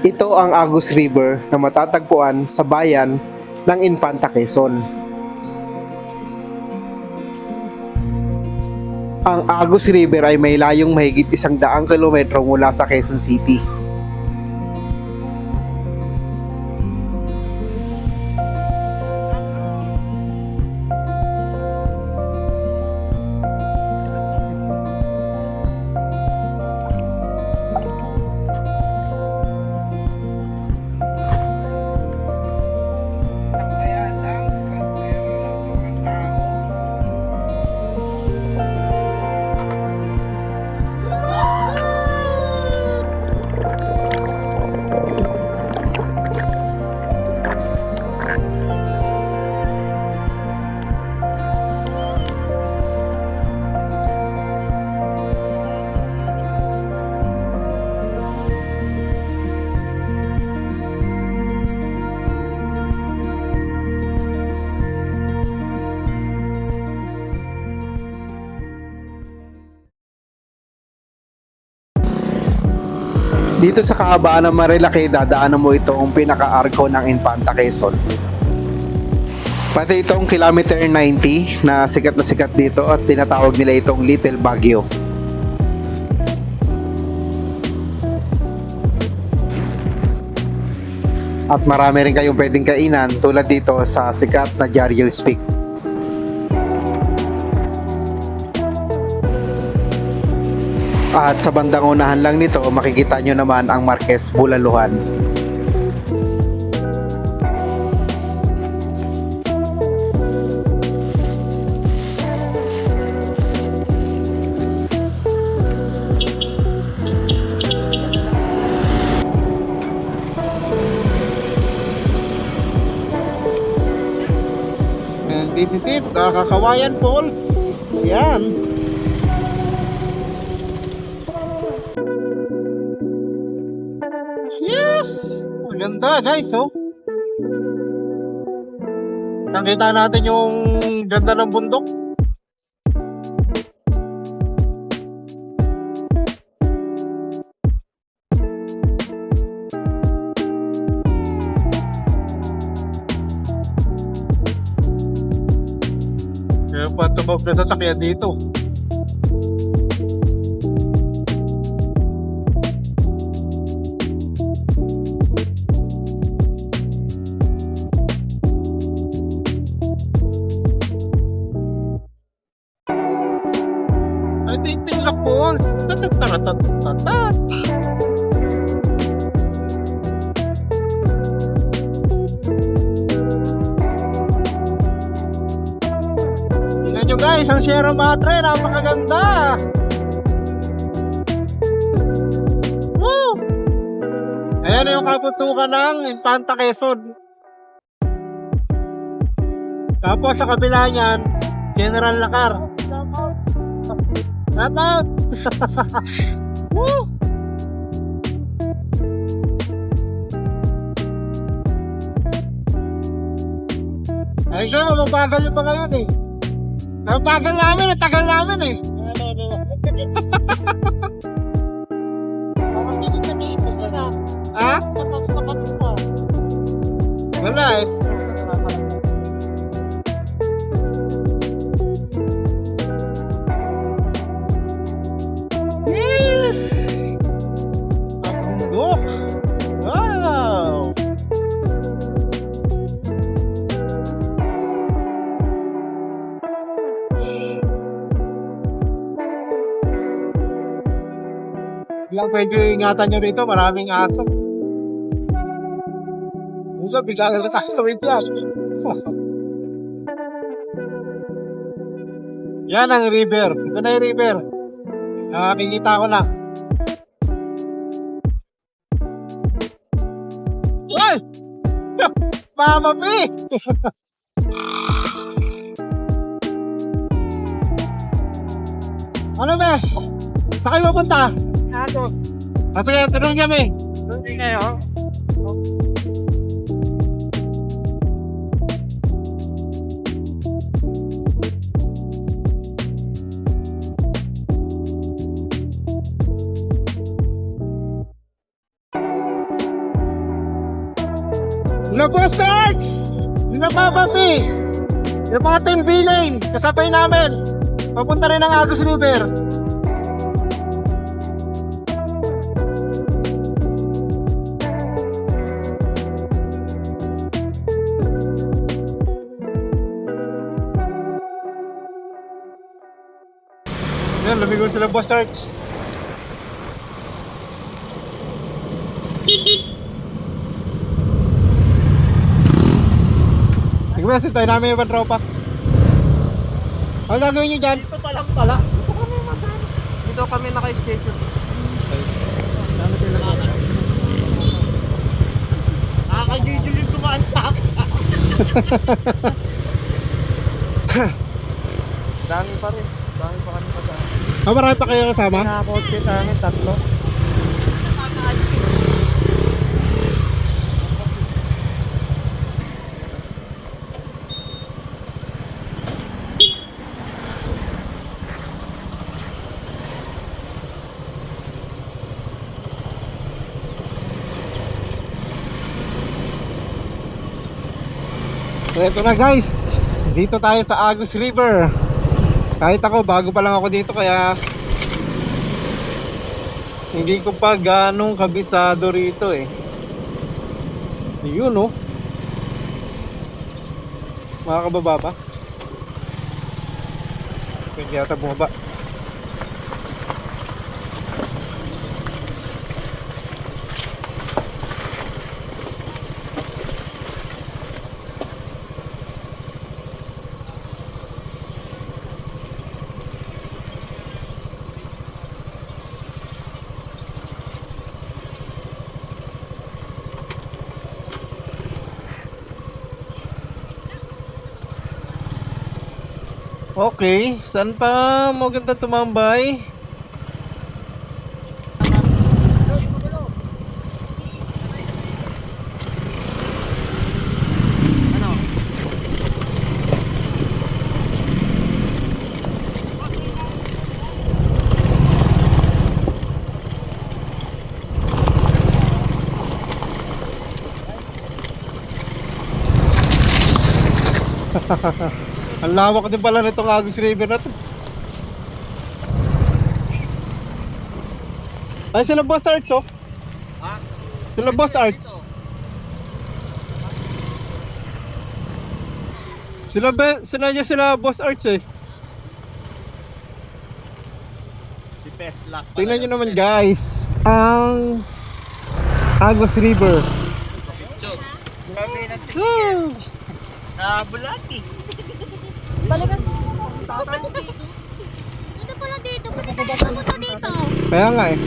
Ito ang Agus River na matatagpuan sa bayan ng Infanta, Quezon. Ang Agus River ay may layong mahigit 100 kilometro mula sa Quezon City. Dito sa kahabaan ng Marilaki, dadaanan mo itong pinaka-arko ng Infanta, Quezon. Pati itong kilometer 90 na sikat dito at tinatawag nila itong Little Baguio. At marami rin kayong pwedeng kainan tulad dito sa sikat na Jariel's Peak. At sa bandang unahan lang nito, makikita nyo naman ang Marquez Bulaluhan. And this is it, Kakawayan Falls. Yan. Yes! Maganda guys, oh. Nakita natin yung ganda ng bundok. Kaya pa tumawag na sasakyan dito. Tingting na falls. Tatat. Tingnan nyo guys, ang Sierra Madre, napakaganda. Woo! Ayan na yung kabutukan ng Infanta, Quezon. Tapos sa kabila niyan, General Lacar. Tama! Woo! Ay, sir, mabagal yung mga yun eh. Mabagal namin, tagal namin eh. Ha? Wala eh. Wow! Biglang pwede ingatan nyo rito, maraming aso. Uso, biglang natatawid yan. Yan ang river. Ito na yung river. Nakakikita ko na. Ay! Mama P! Ano ba? Saan kayo mapunta? Ako. Sige, tulungan kami. Tulungan kayo. Na Boss Arch! Na Papapi! Yung mga team B-Lane, kasabay namin. Papunta rin ng Agus River. Yan, lumigo sila Boss Arch. Nag-message tayo namin yung tropa. Ano gagawin nyo dyan? Dito pa lang pala. Dito kami naka-schedule. Nakaka-jujul yung tumaan sa akin. Dami pa rin. Dami pa kami kasama. Ah, marami pa kayo kasama? Nakakotse sa amin, 3. So ito na guys, dito tayo sa Agus River. Kahit ako, bago pa lang ako dito kaya hindi ko pa ganong kabisado rito eh. Yun oh. Makakababa pa. Pwede yata bumaba. Okay, saan pa maganda tumambay? Ano? Ang lawak din pala nitong Agus River na to. Ay, sila Boss Arts oh. Ha? Sila Boss Arts. Sila Boss Arts eh. Si Pesla. Tingnan nyo naman guys, ang Agus River. Grabe na. Woo! Bulati. Talagang dito pala dito, pwede tayo pumunta dito. Kaya nga eh.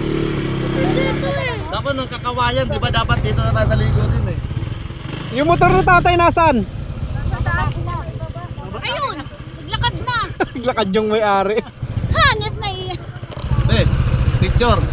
Dito eh. Dapat nung kakawayan, di ba dapat dito na tataligo din eh. Yung motor ni tatay nasan? Ayun, naglakad na. Naglakad yung may-ari. Hanip na iyan. Eh, picture.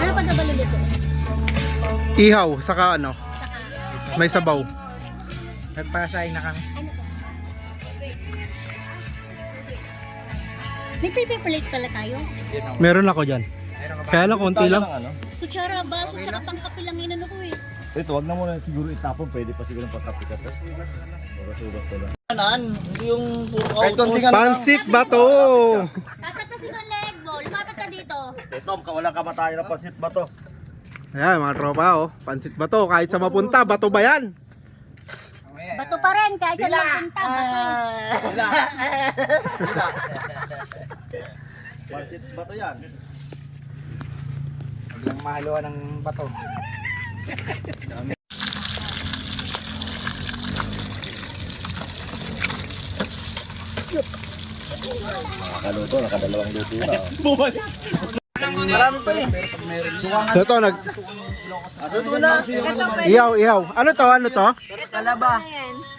Ano pa nabalo dito? Ihaw, saka ano, may sabaw. Nagpasay na kami. May paper plate pala tayo. Meron ako dyan. Kaya lang, konti lang. Kutsara, baso, tsaka pangkapi lang inano ko eh. Ito, wag na muna siguro itapon, pwede pa siguro patapikat. Sugas ko lang. Hindi yung puro Kahit konting ano. Pansit ba to? Tatatasin ang leg mo, lumapit ka dito. Ito, walang kamatayan ng pansit ba to? Ayan mga tropa oh. Pansit bato. Kahit sa mapunta, bato ba yan? Bato pa rin, kahit saan lang punta. Bato. Pansit ba to yan? Biglang mahaluan ng bato. Nakaluto, nakadalawang luto na. Marami pa rin. So ito, ihaw. Ano to? Talaba.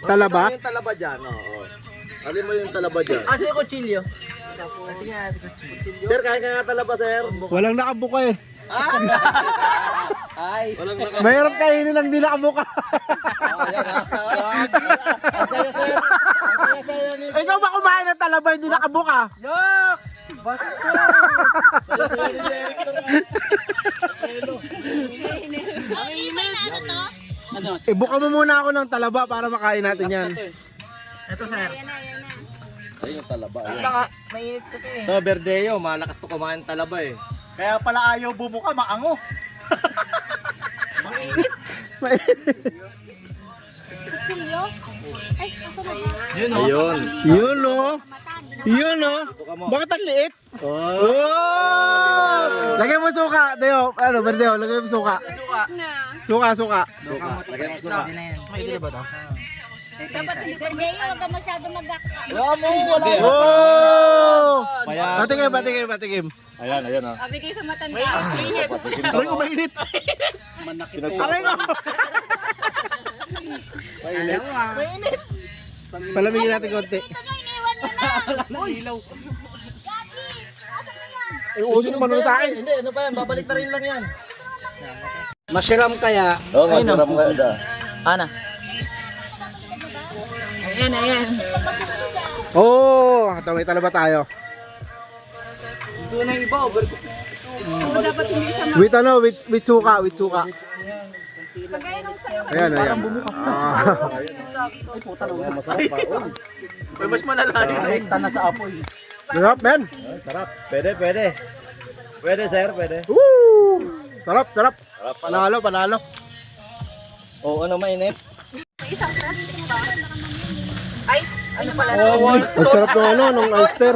Talaba? Yung talaba dyan, oo. Alin mo yung talaba dyan? Kasi kutsilyo. Sir, kain ka nga talaba, sir. Walang nakabuka eh. Ay. Walang naka... Mahirap kainin lang di nakabuka. Ikaw ba kumain ng talaba hindi nakabuka? Yok! Basta! Ibay na ano to? Ibuka mo muna ako ng talaba para makain natin yan. Ito sir. Ayan na. Ayun yung talaba. Ayun. Mainit kasi. So, Verdeo, malakas to kumain ng talaba eh. Kaya pala ayaw bumuka, maango. Kutsilyo? Ay, ako na ba? Ayun. Yun oh. Yun oh. Buka mo. Bakit ang liit? Oh. Oh! Lagay mo suka, Deo. Ano, Verdeo, lagay mo suka. Suka. Suka. Lagay mo suka. Mainit ba ito? Dapat hindi ko huwag ka masyado mag-akak. Oh! Maya. Patikim. Ayan, ayan ah. Sabi kayo sa matanda. Patikim Aray ko mainit. Aray ko. Mainit. Palamigin natin konti. Ito nyo, iniwan nyo na. Ilaw. Gagi! Asan na yan? Ay, uso naman sa akin. Hindi, ano pa yan? Babalik na rin lang yan. Masiram kaya. Oo, masarap ka da. Ana. Ayan. Oh, ito may talaba tayo. Ito na iba, overcook. Dapat hindi siya With ano, with suka. magaya nung sa'yo. Ayan. Masarap pa. Oh. May mas malalayo na hekta na sa apoy. Sarap, men. Ay, sarap. Pwede. Pwede, sir, pwede. Woo! Sarap. Sarap pala. Panalo. Oo, ano mainit? Isang plastic ba? Ay, ano pala? Ang sarap ng oyster.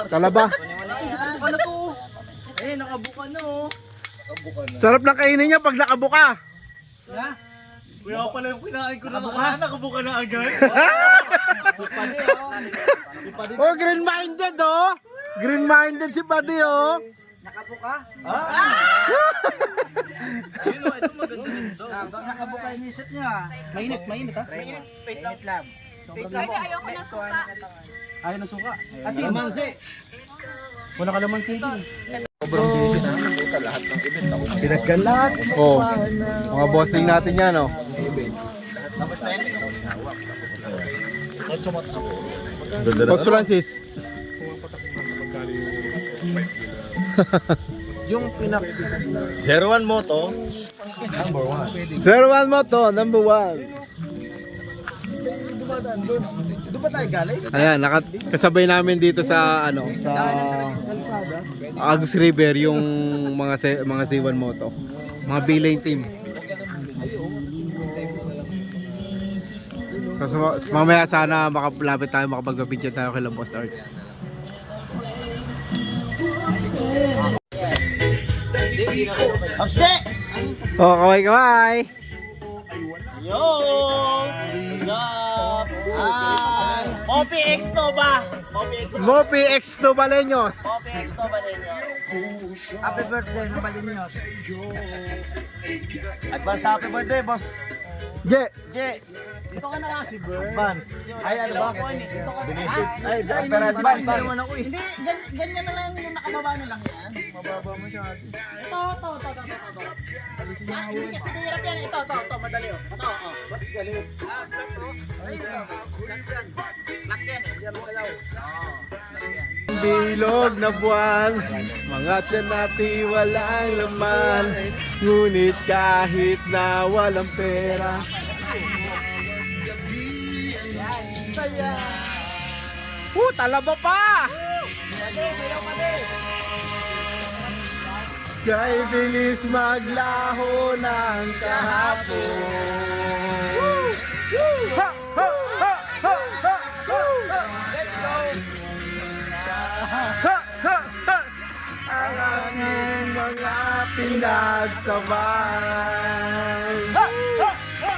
Talaba. Ano to? Eh, nakabuka na oh. Sarap ng kainin niya pag nakabuka. Ha? Kuya pala yung kinain ko na nakabuka na agad. Oh, green-minded oh. Green-minded si Pati oh. Nakabuka? Ayun o, ito maganda nito. Baka nakabuka yung isip niya. Mainit ha? Mainit lang. Ay, ayoko ng suka. Ayaw ng suka. Kasi Lamansi. wala ka naman sinti. Pinagkan lahat. Oh. Mga bossing natin yan oh. Pops Francis. Yung pinak... 01 Moto. 01 Moto, number 1. Doon ba tayo galing? Ayan, kasabay namin dito sa sa Agus River yung mga C1 Moto. Mga B-Lane team. So, mamaya sana makapalapit tayo, makapag-video tayo kay Boss Art. Oh, kaway. Yo! What's up? Hi! Poppy X Nova! Mopi X Novaleños. Poppy X Nova ninyo. Happy birthday ng Balinyos. Advance happy birthday, boss. Je, Je! Dito ka na kasi, bro. Advance. Ay, ano ba? Binitit. Ay, advance. Advance naman ako eh. Hindi, ganyan na lang yung nakababa na lang yan. Mababa mo siya. Ito. Hindi kasi mahirap yan. Ito, madali oh. Ito, oh. Galing. Lock yan eh. Hindi mo galaw. bilog na buwan, mga tiyan natin walang laman, ngunit kahit na walang pera. Talaba pa! Kay bilis maglaho ng kahapon. Ha! Ha! Ha! Ha! Ha! Ha! Let's go! Ha! Ha! Ha! Ang aming mga pinagsabay. Ha! Ha! Ha!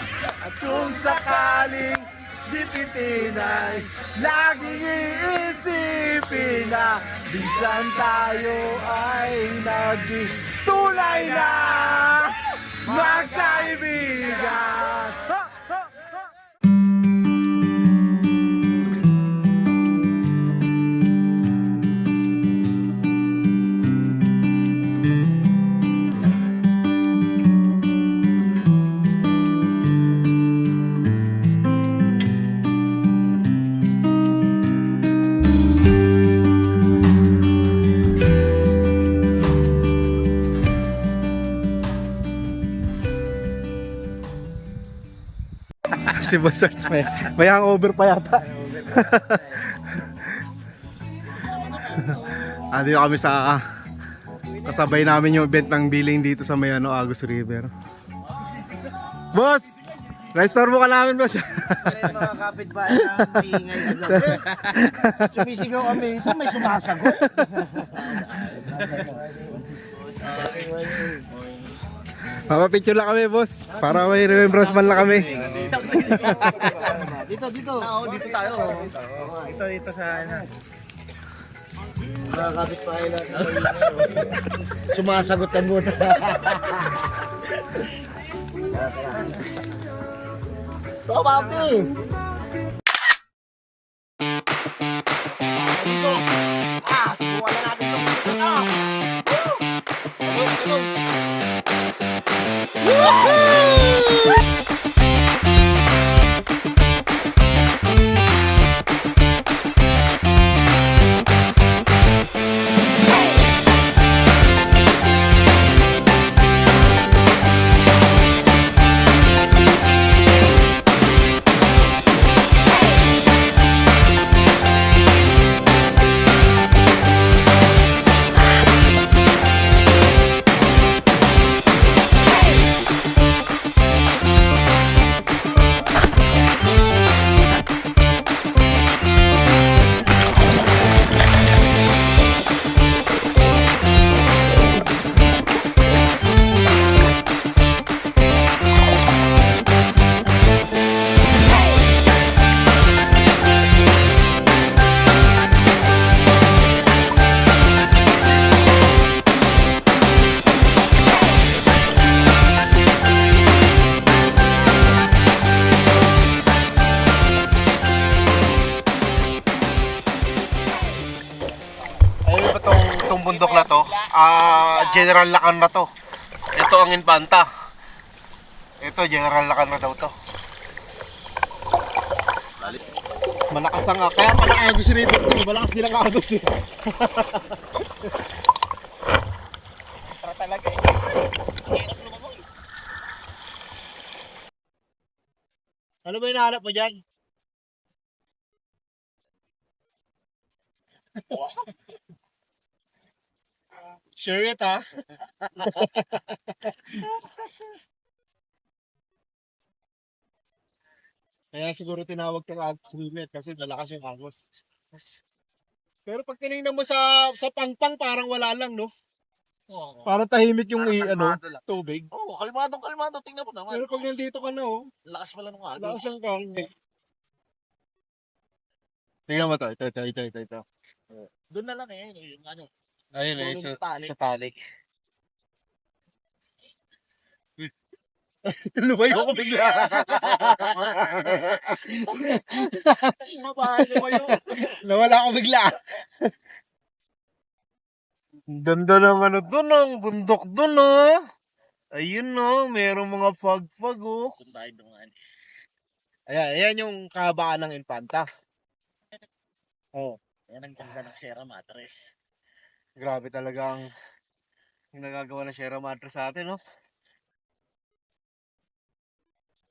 At kung sakaling dipitin ay laging iisipin na minsan tayo ay naging tunay na magkaibigan. Ha! Ha! Ha! Si Boss Sarge may hangover pa yata. Dito kami sa kasabay namin yung event ng billing dito sa may Agus River. Boss! Na-store mo ka namin, boss. Mga kapitbahay na maingay na gabi. Sumisigaw kami ito, may sumasagot. Papapicture lang kami, boss. Para may remembrance man lang kami. Dito. Oo, dito tayo. Dito sa ano. Mga kapitbahay na maingay. Sumasagot ka muna. Ito, papi! Dito! Subukan na natin itong dito. Tulog! Itong bundok na to, General Lacan na to. Ito ang Infanta. Ito, General Lacan na daw to. Malakas ang kaya pala Agus River to. Malakas din ang Agus eh. Para talaga eh. Hirap lumangoy. Ano ba hinahanap mo dyan? Sure it ha? Kaya siguro tinawag kang Agus River kasi malakas yung Agus. Pero pag tinignan mo sa pangpang parang wala lang no? Oo. Parang tahimik yung tubig. Oo, kalmado. Tingnan mo naman. Pero pag nandito ka na Lakas pala nung agos. lakas ang karne. Tingnan mo to, ito. Doon na lang eh. Yung ano. Ayun Puro talik. sa talik. Lumayo ko bigla. Lumayo. Nawala ko bigla. Ganda ng doon, ang bundok doon Ayun merong mga fog-fog Kung tayo doon. Ayan yung kahabaan ng Infanta. Yan ang ganda ng Sierra Madre. Grabe talagang yung nagagawa ng Sierra Madre sa atin,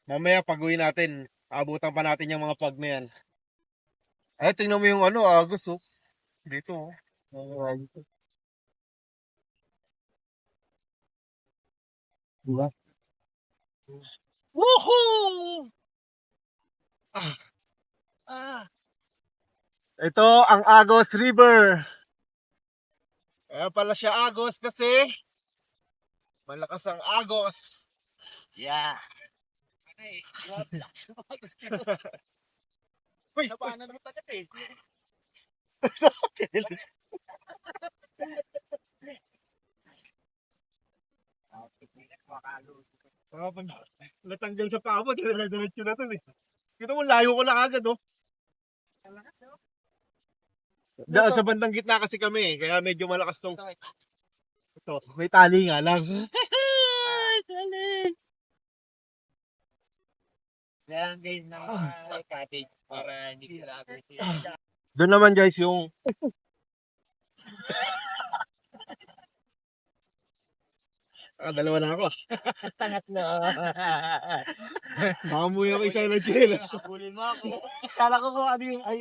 Mamaya pag-uwi natin, abutan pa natin yung mga fog na yan. Ay, tingnan mo yung Agus, Dito, Woohoo! Ito ang Agos River. Kaya pala siya Agos kasi malakas ang Agos. Yeah. Uy! Nabanan mo tagat eh. Pag natanggal sa paa mo, dire-diretso na to eh. Kita mo, layo ko na agad oh. Dahil sa bandang gitna kasi kami eh, kaya medyo malakas tong... Ito, may tali nga lang. Tali! Kaya guys na cottage para hindi grabe. Doon naman guys yung... Dalawa na ako. Tangat na. Makamuya ako isa ng chinelas. Bulin mo ako. Kala ko kung ano yung ay.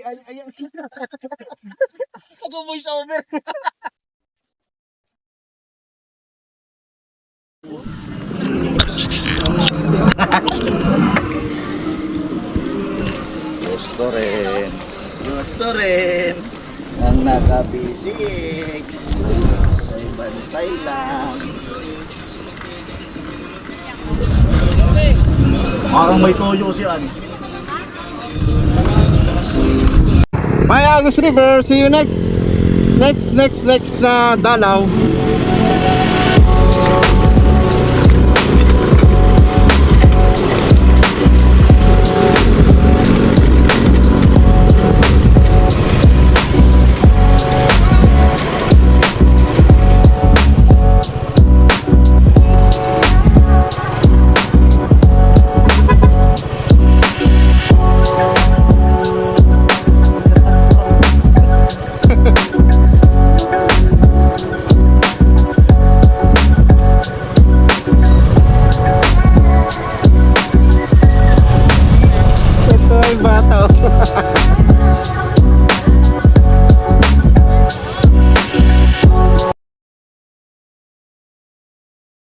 Ako voice over. Gusto rin. Gusto rin. Ang naka-B6. Ay bantay lang. Parang may toyo si Ani. Bye Agos River, see you next na dalaw. Ito ay bata.